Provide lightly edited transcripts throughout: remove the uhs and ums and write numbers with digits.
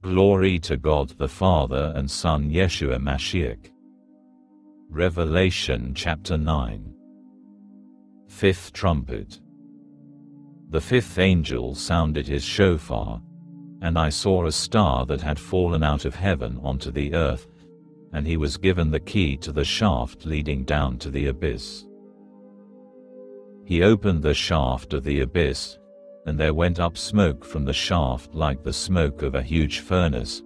Glory to God the Father and Son Yeshua Mashiach. Revelation chapter 9. Fifth trumpet. The fifth angel sounded his shofar, and I saw a star that had fallen out of heaven onto the earth, and he was given the key to the shaft leading down to the abyss. He opened the shaft of the abyss, and there went up smoke from the shaft like the smoke of a huge furnace.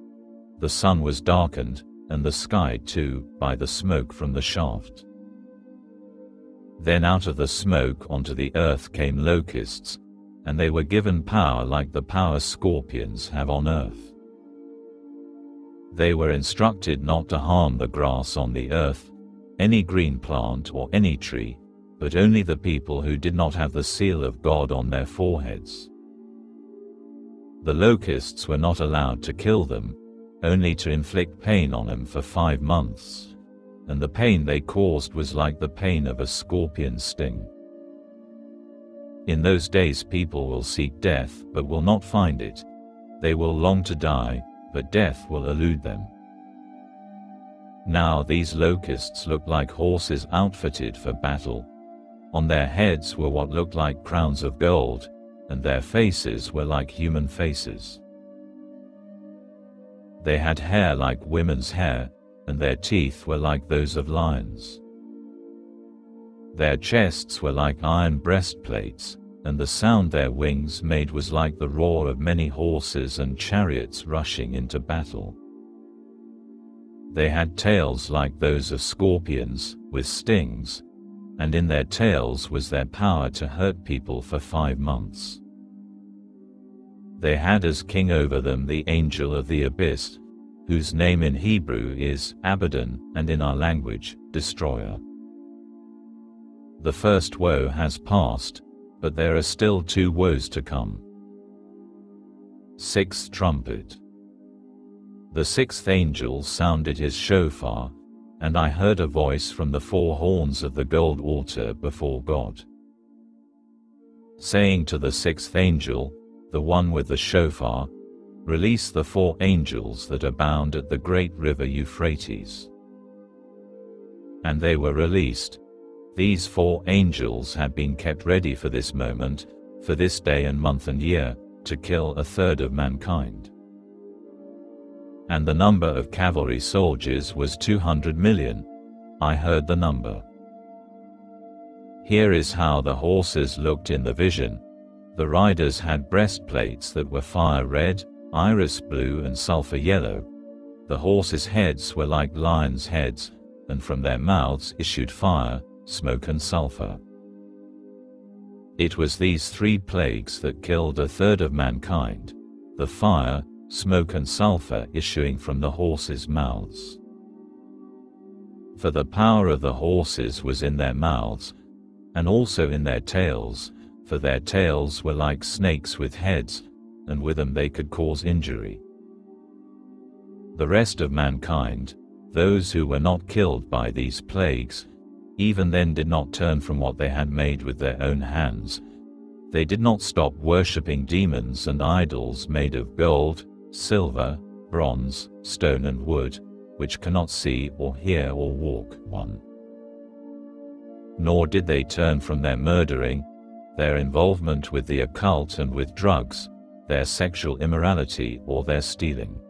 The sun was darkened, and the sky too, by the smoke from the shaft. Then out of the smoke onto the earth came locusts, and they were given power like the power scorpions have on earth. They were instructed not to harm the grass on the earth, any green plant or any tree, but only the people who did not have the seal of God on their foreheads. The locusts were not allowed to kill them, only to inflict pain on them for 5 months, and the pain they caused was like the pain of a scorpion's sting. In those days people will seek death but will not find it. They will long to die, but death will elude them. Now these locusts looked like horses outfitted for battle. On their heads were what looked like crowns of gold, and their faces were like human faces. They had hair like women's hair, and their teeth were like those of lions. Their chests were like iron breastplates, and the sound their wings made was like the roar of many horses and chariots rushing into battle. They had tails like those of scorpions, with stings, and in their tails was their power to hurt people for 5 months. They had as king over them the angel of the abyss, whose name in Hebrew is Abaddon, and in our language, Destroyer. The first woe has passed, but there are still 2 woes to come. Sixth trumpet. The sixth angel sounded his shofar, and I heard a voice from the 4 horns of the gold altar before God, saying to the sixth angel, the one with the shofar, "Release the 4 angels that are bound at the great river Euphrates." And they were released. These 4 angels had been kept ready for this moment, for this day and month and year, to kill 1/3 of mankind. And the number of cavalry soldiers was 200 million. I heard the number. Here is how the horses looked in the vision. The riders had breastplates that were fire red, iris blue and sulfur yellow. The horses' heads were like lions' heads, and from their mouths issued fire, smoke and sulfur. It was these 3 plagues that killed 1/3 of mankind: the fire, smoke and sulfur issuing from the horses' mouths. For the power of the horses was in their mouths, and also in their tails, for their tails were like snakes with heads, and with them they could cause injury. The rest of mankind, those who were not killed by these plagues, even then did not turn from what they had made with their own hands. They did not stop worshipping demons and idols made of gold, silver, bronze, stone and wood, which cannot see or hear or walk. 1. Nor did they turn from their murdering, their involvement with the occult and with drugs, their sexual immorality or their stealing.